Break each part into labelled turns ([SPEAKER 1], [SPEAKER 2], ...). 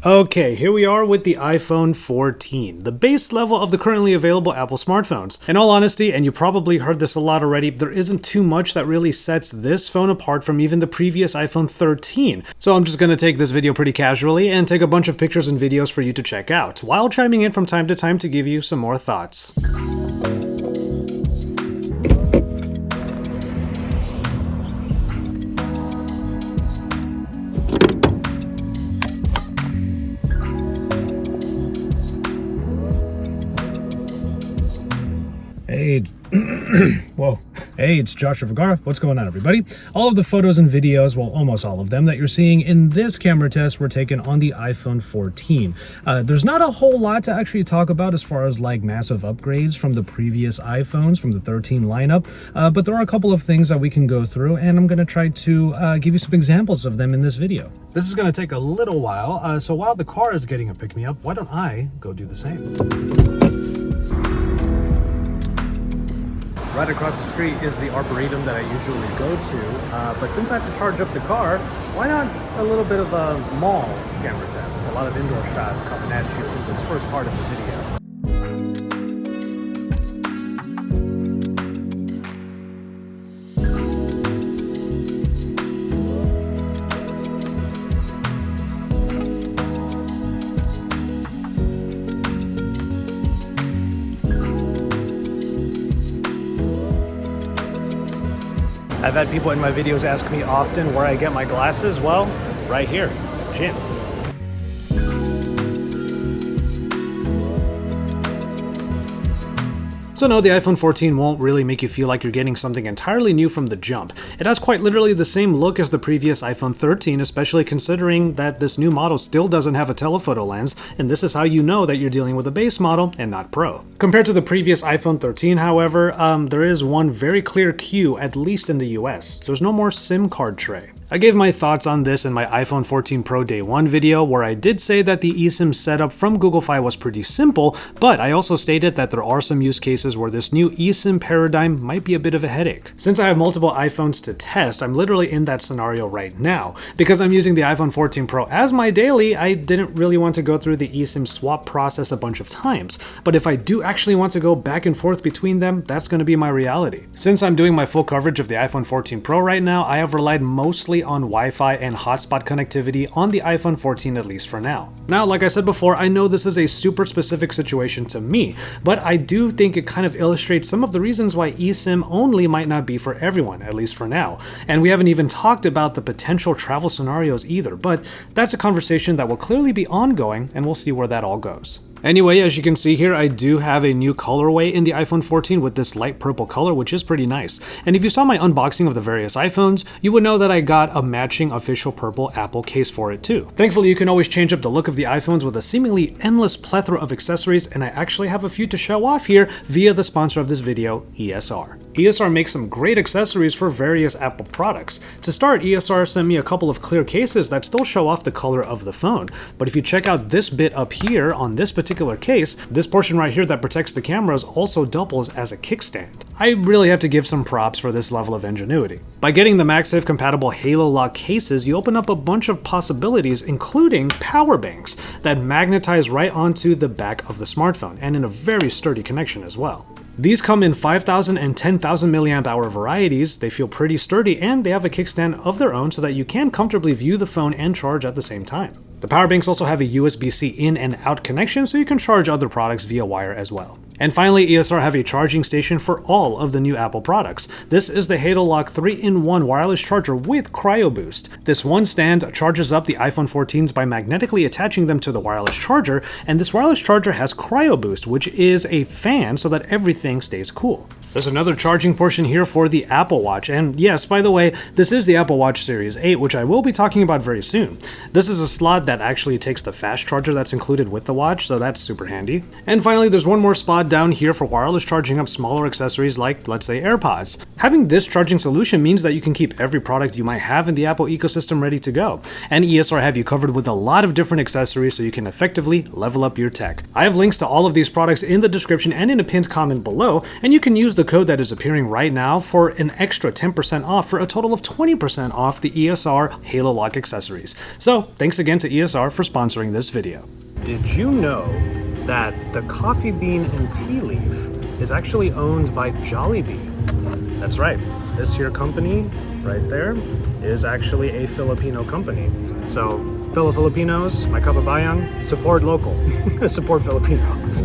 [SPEAKER 1] Okay, here we are with the iPhone 14, the base level of the currently available Apple smartphones. In all honesty, and you probably heard this a lot already, there isn't too much that really sets this phone apart from even the previous iPhone 13. So I'm just going to take this video pretty casually and take a bunch of pictures and videos for you to check out, while chiming in from time to time to give you some more thoughts. Hey, whoa. Hey, it's Joshua Vergara. What's going on, everybody? All of the photos and videos, well, almost all of them, that you're seeing in this camera test were taken on the iPhone 14. There's not a whole lot to actually talk about as far as like massive upgrades from the previous iPhones, from the 13 lineup, but there are a couple of things that we can go through, and I'm going to try to give you some examples of them in this video. This is going to take a little while, so while the car is getting a pick-me-up, why don't I go do the same? Right across the street is the Arboretum that I usually go to, but since I have to charge up the car, why not a little bit of a mall camera test? A lot of indoor shots coming at you in this first part of the video. I've had people in my videos ask me often where I get my glasses. Well, right here, Gins. So no, the iPhone 14 won't really make you feel like you're getting something entirely new from the jump. It has quite literally the same look as the previous iPhone 13, especially considering that this new model still doesn't have a telephoto lens, and this is how you know that you're dealing with a base model and not Pro. Compared to the previous iPhone 13, however, there is one very clear cue, at least in the US. There's no more SIM card tray. I gave my thoughts on this in my iPhone 14 Pro Day 1 video, where I did say that the eSIM setup from Google Fi was pretty simple, but I also stated that there are some use cases where this new eSIM paradigm might be a bit of a headache. Since I have multiple iPhones to test, I'm literally in that scenario right now. Because I'm using the iPhone 14 Pro as my daily, I didn't really want to go through the eSIM swap process a bunch of times. But if I do actually want to go back and forth between them, that's going to be my reality. Since I'm doing my full coverage of the iPhone 14 Pro right now, I have relied mostly on Wi-Fi and hotspot connectivity on the iPhone 14, at least for now. Now, like I said before, I know this is a super specific situation to me, but I do think it kind of illustrates some of the reasons why eSIM only might not be for everyone, at least for now. And we haven't even talked about the potential travel scenarios either, but that's a conversation that will clearly be ongoing, and we'll see where that all goes. Anyway, as you can see here, I do have a new colorway in the iPhone 14 with this light purple color, which is pretty nice. And if you saw my unboxing of the various iPhones, you would know that I got a matching official purple Apple case for it too. Thankfully, you can always change up the look of the iPhones with a seemingly endless plethora of accessories, and I actually have a few to show off here via the sponsor of this video, ESR. ESR makes some great accessories for various Apple products. To start, ESR sent me a couple of clear cases that still show off the color of the phone. But if you check out this bit up here on this particular case, this portion right here that protects the cameras also doubles as a kickstand. I really have to give some props for this level of ingenuity. By getting the MagSafe compatible HaloLock cases, you open up a bunch of possibilities, including power banks that magnetize right onto the back of the smartphone, and in a very sturdy connection as well. These come in 5,000 and 10,000 milliamp hour varieties. They feel pretty sturdy, and they have a kickstand of their own so that you can comfortably view the phone and charge at the same time. The power banks also have a USB-C in and out connection, so you can charge other products via wire as well. And finally, ESR have a charging station for all of the new Apple products. This is the HaloLock 3-in-1 wireless charger with Cryo Boost. This one stand charges up the iPhone 14s by magnetically attaching them to the wireless charger, and this wireless charger has Cryo Boost, which is a fan so that everything stays cool. There's another charging portion here for the Apple Watch, and yes, by the way, this is the Apple Watch Series 8, which I will be talking about very soon. This is a slot that actually takes the fast charger that's included with the watch, so that's super handy. And finally, there's one more spot down here for wireless charging up smaller accessories like, let's say, AirPods. Having this charging solution means that you can keep every product you might have in the Apple ecosystem ready to go, and ESR have you covered with a lot of different accessories so you can effectively level up your tech. I have links to all of these products in the description and in a pinned comment below, and you can use the the code that is appearing right now for an extra 10% off for a total of 20% off the ESR HaloLock accessories. So thanks again to ESR for sponsoring this video. Did you know that the coffee bean and tea leaf is actually owned by Jollibee? That's right. This here company right there is actually a Filipino company. So Filipinos, my kababayan, support local, support Filipino.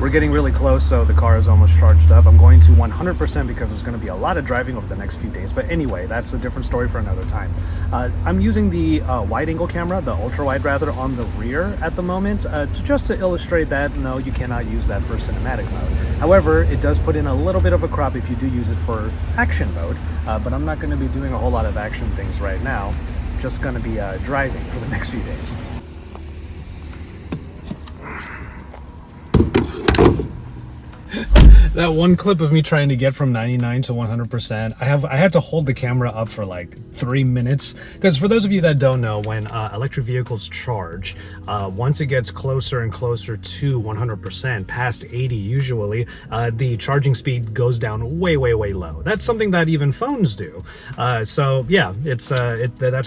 [SPEAKER 1] We're getting really close, so the car is almost charged up. I'm going to 100% because there's going to be a lot of driving over the next few days. But anyway, that's a different story for another time. I'm using the wide-angle camera, the ultra-wide rather, on the rear at the moment, just to illustrate that, no, you cannot use that for cinematic mode. However, it does put in a little bit of a crop if you do use it for action mode, but I'm not going to be doing a whole lot of action things right now. Just going to be driving for the next few days. That one clip of me trying to get from 99 to 100%, I had to hold the camera up for like 3 minutes. Because for those of you that don't know, when electric vehicles charge, once it gets closer and closer to 100%, past 80 usually, the charging speed goes down way, way, way low. That's something that even phones do. So yeah, that's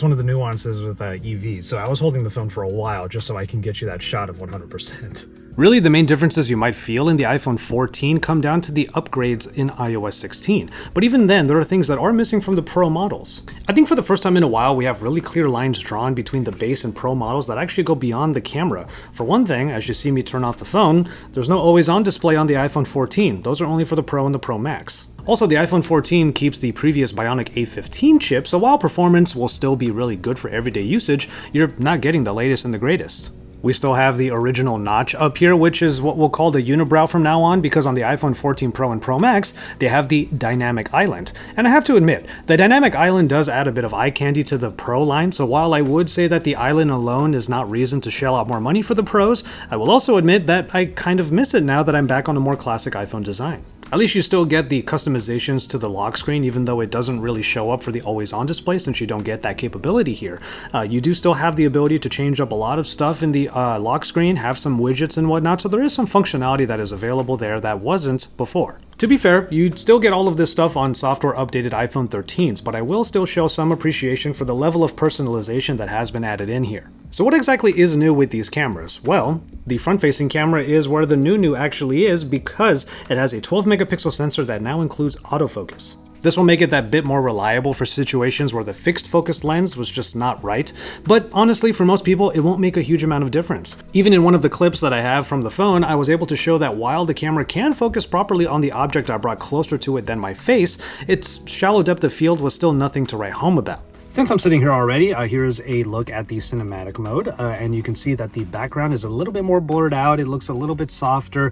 [SPEAKER 1] one of the nuances with EVs. So I was holding the phone for a while just so I can get you that shot of 100%. Really, the main differences you might feel in the iPhone 14 come down to the upgrades in iOS 16. But even then, there are things that are missing from the Pro models. I think for the first time in a while, we have really clear lines drawn between the base and Pro models that actually go beyond the camera. For one thing, as you see me turn off the phone, there's no always-on display on the iPhone 14. Those are only for the Pro and the Pro Max. Also, the iPhone 14 keeps the previous Bionic A15 chip, so while performance will still be really good for everyday usage, you're not getting the latest and the greatest. We still have the original notch up here, which is what we'll call the unibrow from now on, because on the iPhone 14 Pro and Pro Max, they have the Dynamic Island. And I have to admit, the Dynamic Island does add a bit of eye candy to the Pro line, so while I would say that the island alone is not reason to shell out more money for the Pros, I will also admit that I kind of miss it now that I'm back on a more classic iPhone design. At least you still get the customizations to the lock screen, even though it doesn't really show up for the always-on display since you don't get that capability here. You do still have the ability to change up a lot of stuff in the lock screen, have some widgets and whatnot, so there is some functionality that is available there that wasn't before. To be fair, you'd still get all of this stuff on software-updated iPhone 13s, but I will still show some appreciation for the level of personalization that has been added in here. So what exactly is new with these cameras? Well, the front-facing camera is where the new actually is because it has a 12-megapixel sensor that now includes autofocus. This will make it that bit more reliable for situations where the fixed focus lens was just not right, but honestly, for most people, it won't make a huge amount of difference. Even in one of the clips that I have from the phone, I was able to show that while the camera can focus properly on the object I brought closer to it than my face, its shallow depth of field was still nothing to write home about. Since I'm sitting here already, here's a look at the cinematic mode, and you can see that the background is a little bit more blurred out. It looks a little bit softer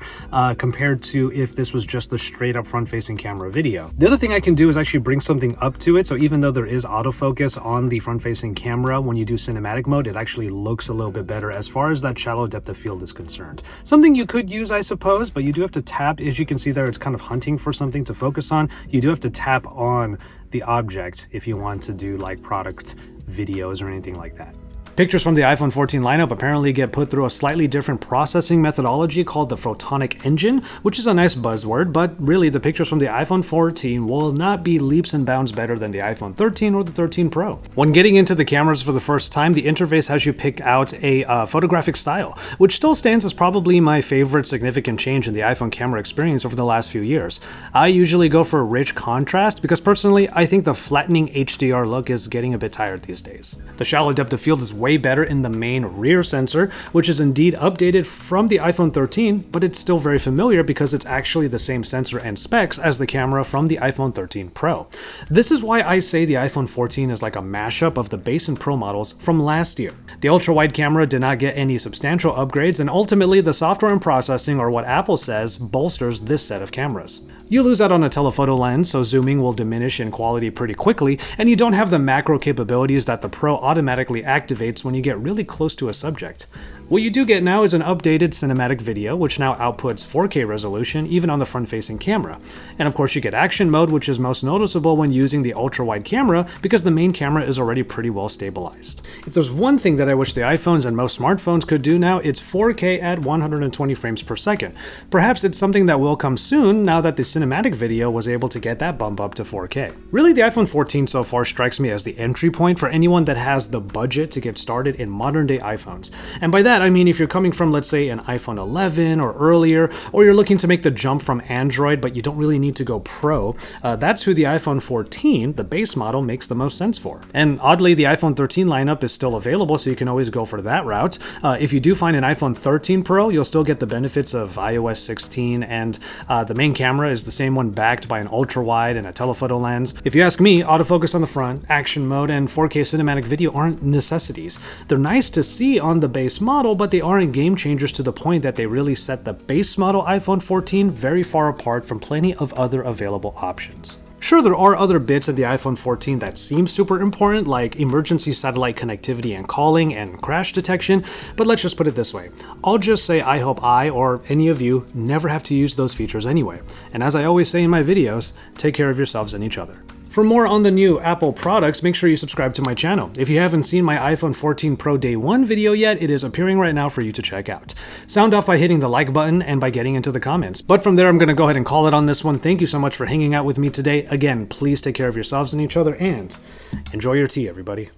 [SPEAKER 1] compared to if this was just the straight up front-facing camera video. The other thing I can do is actually bring something up to it, so even though there is autofocus on the front-facing camera, when you do cinematic mode, it actually looks a little bit better as far as that shallow depth of field is concerned. Something you could use, I suppose, but you do have to tap. As you can see there, it's kind of hunting for something to focus on. You do have to tap on the object if you want to do like product videos or anything like that. Pictures from the iPhone 14 lineup apparently get put through a slightly different processing methodology called the photonic engine, which is a nice buzzword, but really the pictures from the iPhone 14 will not be leaps and bounds better than the iPhone 13 or the 13 Pro. When getting into the cameras for the first time, the interface has you pick out a photographic style, which still stands as probably my favorite significant change in the iPhone camera experience over the last few years. I usually go for a rich contrast because personally, I think the flattening HDR look is getting a bit tired these days. The shallow depth of field is way better in the main rear sensor, which is indeed updated from the iPhone 13, but it's still very familiar because it's actually the same sensor and specs as the camera from the iPhone 13 Pro. This is why I say the iPhone 14 is like a mashup of the base and Pro models from last year. The ultra-wide camera did not get any substantial upgrades, and ultimately the software and processing, or what Apple says, bolsters this set of cameras. You lose out on a telephoto lens, so zooming will diminish in quality pretty quickly, and you don't have the macro capabilities that the Pro automatically activates when you get really close to a subject. What you do get now is an updated cinematic video, which now outputs 4K resolution even on the front-facing camera. And of course you get action mode, which is most noticeable when using the ultra-wide camera because the main camera is already pretty well stabilized. If there's one thing that I wish the iPhones and most smartphones could do now, it's 4K at 120 frames per second. Perhaps it's something that will come soon now that the cinematic video was able to get that bump up to 4K. Really, the iPhone 14 so far strikes me as the entry point for anyone that has the budget to get started in modern-day iPhones. And by that, I mean if you're coming from, let's say, an iPhone 11 or earlier, or you're looking to make the jump from Android but you don't really need to go pro, that's who the iPhone 14, the base model, makes the most sense for. And oddly, the iPhone 13 lineup is still available, so you can always go for that route. If you do find an iPhone 13 Pro, you'll still get the benefits of iOS 16, and the main camera is the same one backed by an ultra-wide and a telephoto lens. If you ask me, autofocus on the front, action mode, and 4K cinematic video aren't necessities. They're nice to see on the base model, but they aren't game changers to the point that they really set the base model iPhone 14 very far apart from plenty of other available options. Sure, there are other bits of the iPhone 14 that seem super important, like emergency satellite connectivity and calling and crash detection, but let's just put it this way. I'll just say I hope I, or any of you, never have to use those features anyway. And as I always say in my videos, take care of yourselves and each other. For more on the new Apple products, make sure you subscribe to my channel. If you haven't seen my iPhone 14 Pro Day 1 video yet, it is appearing right now for you to check out. Sound off by hitting the like button and by getting into the comments. But from there, I'm going to go ahead and call it on this one. Thank you so much for hanging out with me today. Again, please take care of yourselves and each other, and enjoy your tea, everybody.